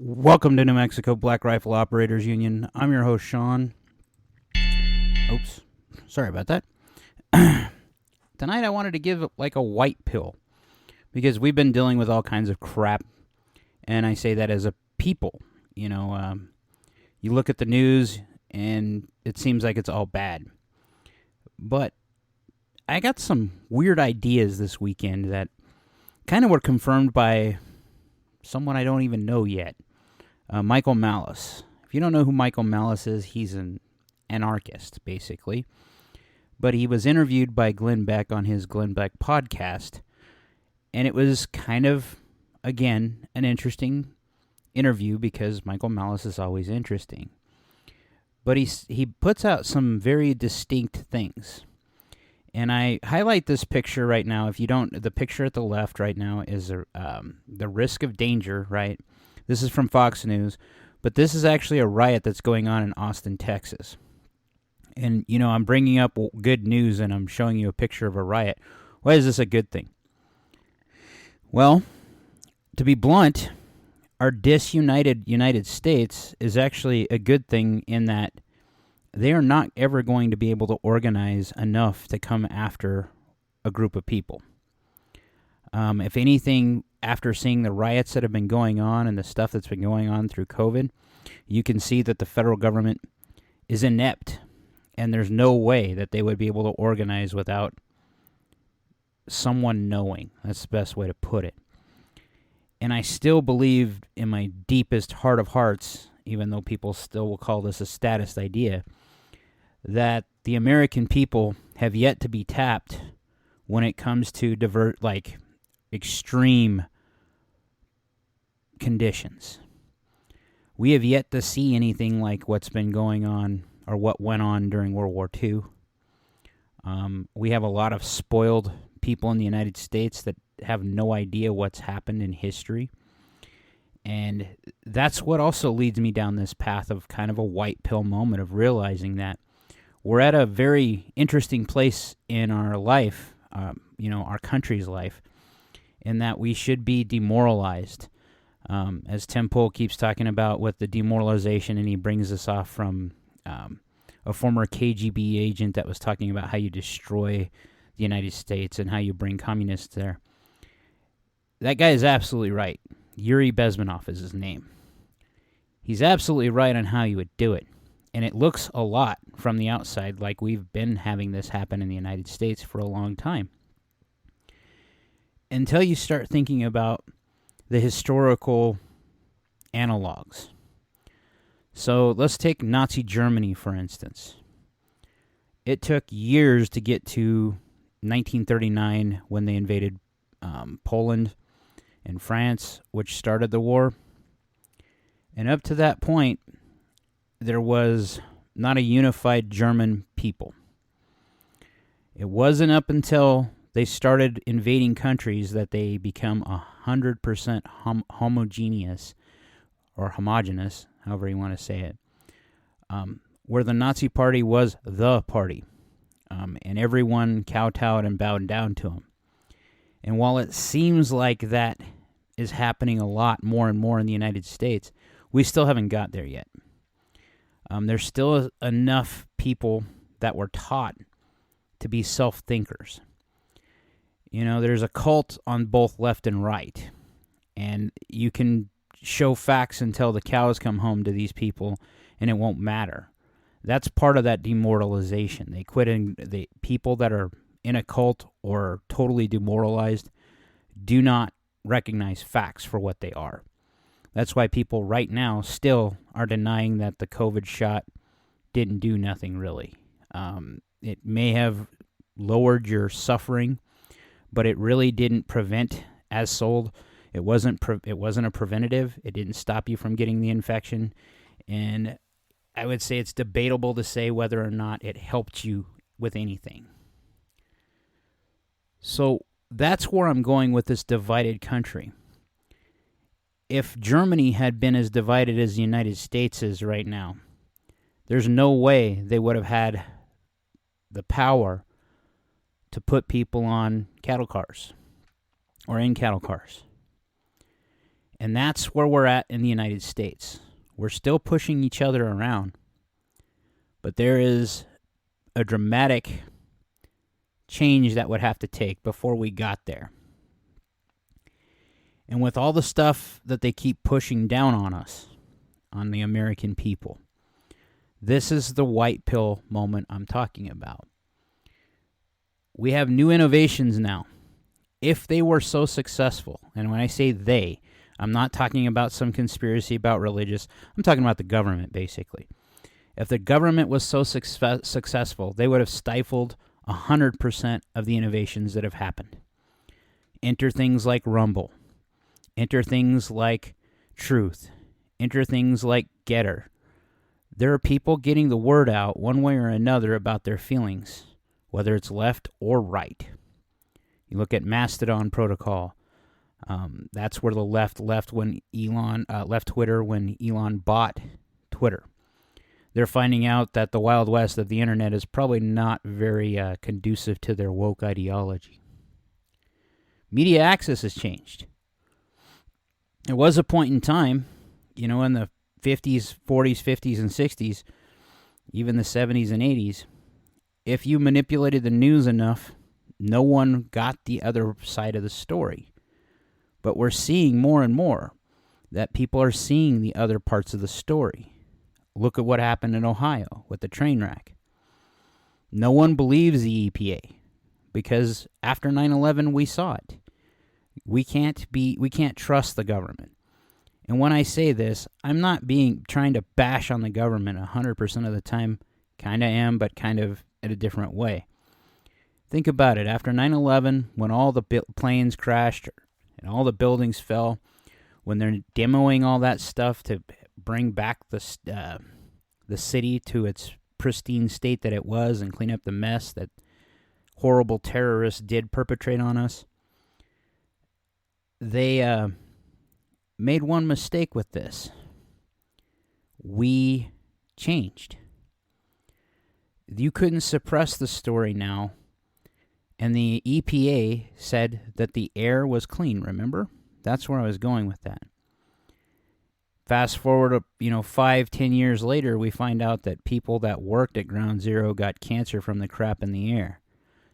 Welcome to New Mexico Black Rifle Operators Union. I'm your host, Sean. Oops. Sorry about that. Tonight I wanted to give like a white pill because we've been dealing with all kinds of crap, and I say that as a people. You look at the news and it seems like it's all bad. But I got some weird ideas this weekend that kind of were confirmed by someone I don't even know yet. Michael Malice. If you don't know who Michael Malice is, he's an anarchist, basically. But he was interviewed by Glenn Beck on his Glenn Beck podcast. And it was kind of, again, an interesting interview because Michael Malice is always interesting. But he puts out some very distinct things. And I highlight this picture right now. If you don't, the picture at the left right now is the risk of danger, right? This is from Fox News, but this is actually a riot that's going on in Austin, Texas. And, I'm bringing up good news and I'm showing you a picture of a riot. Why is this a good thing? Well, to be blunt, our disunited United States is actually a good thing in that they are not ever going to be able to organize enough to come after a group of people. If anything, after seeing the riots that have been going on and the stuff that's been going on through COVID, you can see that the federal government is inept, and there's no way that they would be able to organize without someone knowing. That's the best way to put it. And I still believe in my deepest heart of hearts, even though people still will call this a statist idea, that the American people have yet to be tapped when it comes to extreme conditions. We have yet to see anything like what's been going on or what went on during World War II. We have a lot of spoiled people in the United States that have no idea what's happened in history. And that's what also leads me down this path of kind of a white pill moment of realizing that we're at a very interesting place in our life, our country's life, in that we should be demoralized. As Tim Pool keeps talking about with the demoralization, and he brings this off from a former KGB agent that was talking about how you destroy the United States and how you bring communists there. That guy is absolutely right. Yuri Bezmenov is his name. He's absolutely right on how you would do it. And it looks a lot from the outside like we've been having this happen in the United States for a long time. Until you start thinking about the historical analogs. So let's take Nazi Germany, for instance. It took years to get to 1939 when they invaded Poland and France, which started the war. And up to that point, there was not a unified German people. It wasn't up until they started invading countries that they become 100% homogeneous, or homogenous, however you want to say it, where the Nazi Party was the party, and everyone kowtowed and bowed down to them. And while it seems like that is happening a lot more and more in the United States, we still haven't got there yet. There's still enough people that were taught to be self-thinkers. There's a cult on both left and right, and you can show facts until the cows come home to these people, and it won't matter. That's part of that demoralization. They quit, the people that are in a cult or totally demoralized do not recognize facts for what they are. That's why people right now still are denying that the COVID shot didn't do nothing really. It may have lowered your suffering, but it really didn't prevent, as sold. It wasn't a preventative. It didn't stop you from getting the infection. And I would say it's debatable to say whether or not it helped you with anything. So that's where I'm going with this divided country. If Germany had been as divided as the United States is right now, there's no way they would have had the power to put people on cattle cars or in cattle cars. And that's where we're at in the United States. We're still pushing each other around, but there is a dramatic change that would have to take before we got there. And with all the stuff that they keep pushing down on us, on the American people, this is the white pill moment I'm talking about. We have new innovations now. If they were so successful, and when I say they, I'm not talking about some conspiracy about religious, I'm talking about the government, basically. If the government was so successful, they would have stifled 100% of the innovations that have happened. Enter things like Rumble. Enter things like Truth. Enter things like Getter. There are people getting the word out one way or another about their feelings, whether it's left or right. You look at Mastodon Protocol. That's where the left when Elon left Twitter when Elon bought Twitter. They're finding out that the Wild West of the internet is probably not very conducive to their woke ideology. Media access has changed. There was a point in time, in the 50s, 40s, 50s, and 60s, even the 70s and 80s, if you manipulated the news enough, no one got the other side of the story. But we're seeing more and more that people are seeing the other parts of the story. Look at what happened in Ohio with the train wreck. No one believes the EPA because after 9/11 we saw it. We can't trust the government. And when I say this, I'm not trying to bash on the government 100% of the time. Kind of am, but kind of in a different way. Think about it. After 9/11, when all the planes crashed and all the buildings fell, when they're demoing all that stuff to bring back the city to its pristine state that it was and clean up the mess that horrible terrorists did perpetrate on us, they made one mistake with this. We changed. You couldn't suppress the story now. And the EPA said that the air was clean, remember? That's where I was going with that. Fast forward, 5-10 years later, we find out that people that worked at Ground Zero got cancer from the crap in the air.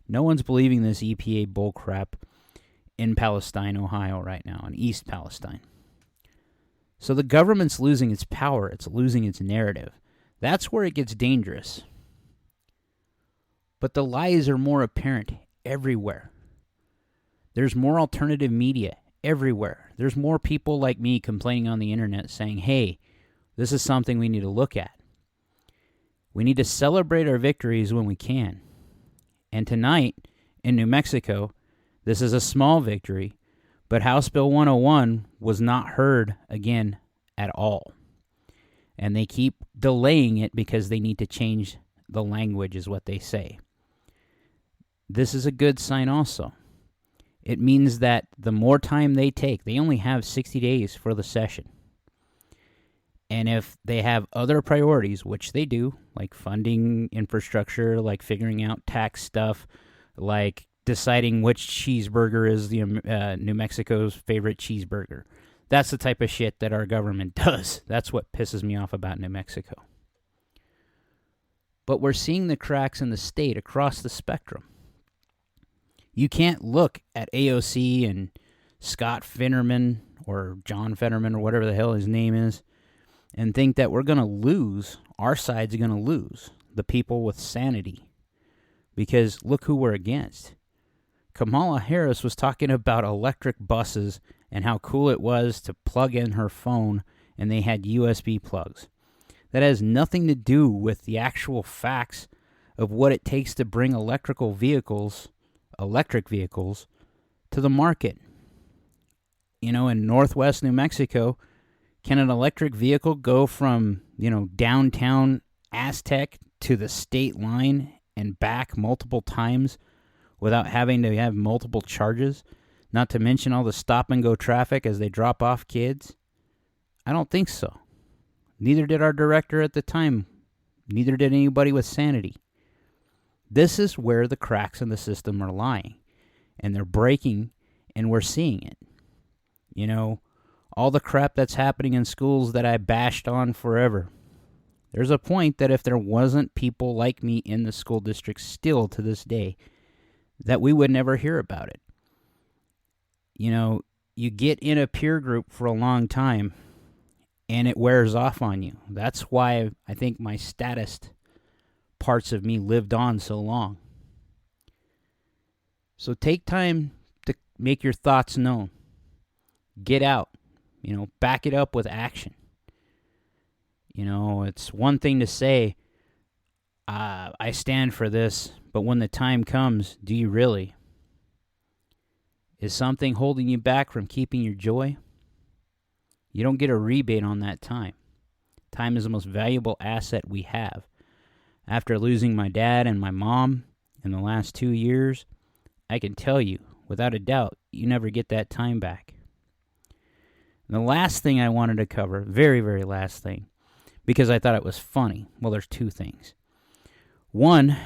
No one's believing this EPA bullcrap in Palestine, Ohio right now, in East Palestine. So the government's losing its power. It's losing its narrative. That's where it gets dangerous. But the lies are more apparent everywhere. There's more alternative media everywhere. There's more people like me complaining on the internet saying, hey, this is something we need to look at. We need to celebrate our victories when we can. And tonight, in New Mexico, this is a small victory, but House Bill 101 was not heard again at all. And they keep delaying it because they need to change the language, is what they say. This is a good sign also. It means that the more time they take, they only have 60 days for the session. And if they have other priorities, which they do, like funding infrastructure, like figuring out tax stuff, like deciding which cheeseburger is the New Mexico's favorite cheeseburger. That's the type of shit that our government does. That's what pisses me off about New Mexico. But we're seeing the cracks in the state across the spectrum. You can't look at AOC and Scott Fetterman or John Fetterman or whatever the hell his name is and think that we're going to lose, our side's going to lose, the people with sanity. Because look who we're against. Kamala Harris was talking about electric buses and how cool it was to plug in her phone and they had USB plugs. That has nothing to do with the actual facts of what it takes to bring electric vehicles to the market. In northwest New Mexico, can an electric vehicle go from, downtown Aztec to the state line and back multiple times without having to have multiple charges? Not to mention all the stop and go traffic as they drop off kids? I don't think so. Neither did our director at the time. Neither did anybody with sanity. This is where the cracks in the system are lying. And they're breaking, and we're seeing it. all the crap that's happening in schools that I bashed on forever. There's a point that if there wasn't people like me in the school district still to this day, that we would never hear about it. You know, you get in a peer group for a long time, and it wears off on you. That's why I think my statist parts of me lived on so long. So take time to make your thoughts known. Get out. Back it up with action. It's one thing to say, I stand for this, but when the time comes, do you really? Is something holding you back from keeping your joy? You don't get a rebate on that time. Time is the most valuable asset we have. After losing my dad and my mom in the last 2 years, I can tell you, without a doubt, you never get that time back. And the last thing I wanted to cover, very, very last thing, because I thought it was funny. Well, there's two things. One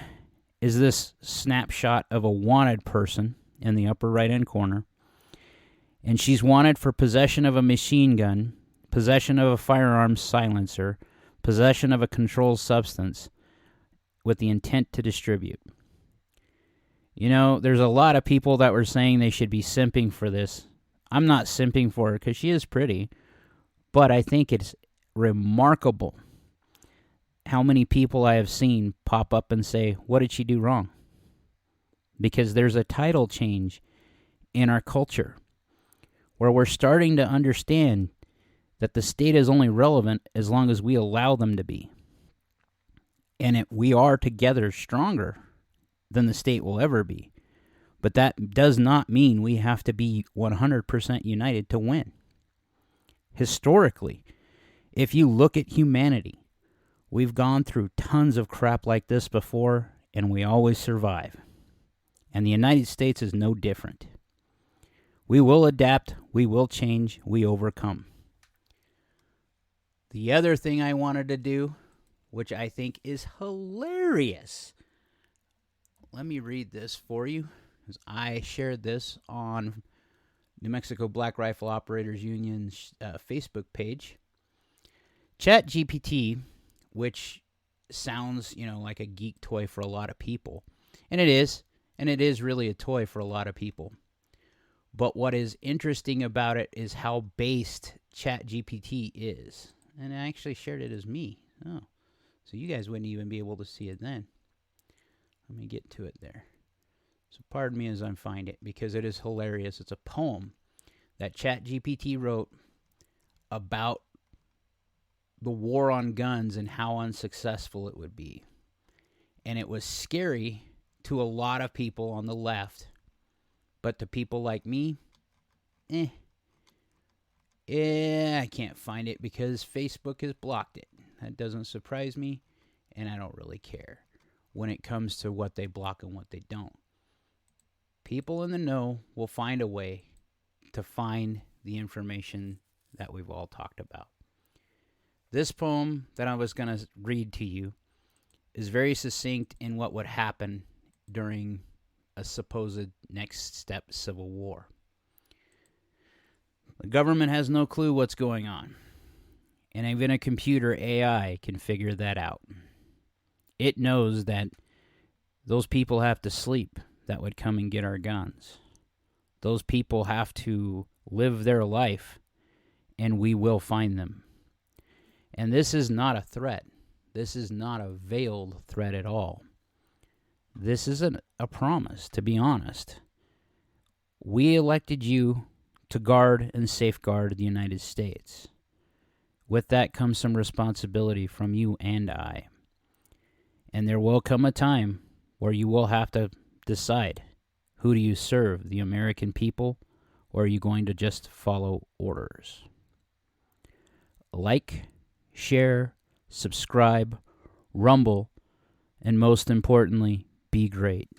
is this snapshot of a wanted person in the upper right-hand corner, and she's wanted for possession of a machine gun, possession of a firearm silencer, possession of a controlled substance with the intent to distribute. There's a lot of people that were saying they should be simping for this. I'm not simping for her because she is pretty, but I think it's remarkable how many people I have seen pop up and say, what did she do wrong? Because there's a title change in our culture where we're starting to understand that the state is only relevant as long as we allow them to be. And we are together stronger than the state will ever be. But that does not mean we have to be 100% united to win. Historically, if you look at humanity, we've gone through tons of crap like this before, and we always survive. And the United States is no different. We will adapt, we will change, we overcome. The other thing I wanted to do, which I think is hilarious. Let me read this for you. I shared this on New Mexico Black Rifle Operators Union's Facebook page. ChatGPT, which sounds, like a geek toy for a lot of people. And it is really a toy for a lot of people. But what is interesting about it is how based ChatGPT is. And I actually shared it as me. Oh, so you guys wouldn't even be able to see it then. Let me get to it there. So pardon me as I find it, because it is hilarious. It's a poem that ChatGPT wrote about the war on guns and how unsuccessful it would be. And it was scary to a lot of people on the left. But to people like me, I can't find it because Facebook has blocked it. That doesn't surprise me, and I don't really care when it comes to what they block and what they don't. People in the know will find a way to find the information that we've all talked about. This poem that I was going to read to you is very succinct in what would happen during a supposed next step civil war. The government has no clue what's going on, and even a computer AI can figure that out. It knows that those people have to sleep that would come and get our guns. Those people have to live their life, and we will find them. And this is not a threat. This is not a veiled threat at all. This isn't a promise, to be honest. We elected you to guard and safeguard the United States. With that comes some responsibility from you and I. And there will come a time where you will have to decide, who do you serve, the American people, or are you going to just follow orders? Like, share, subscribe, rumble, and most importantly, be great.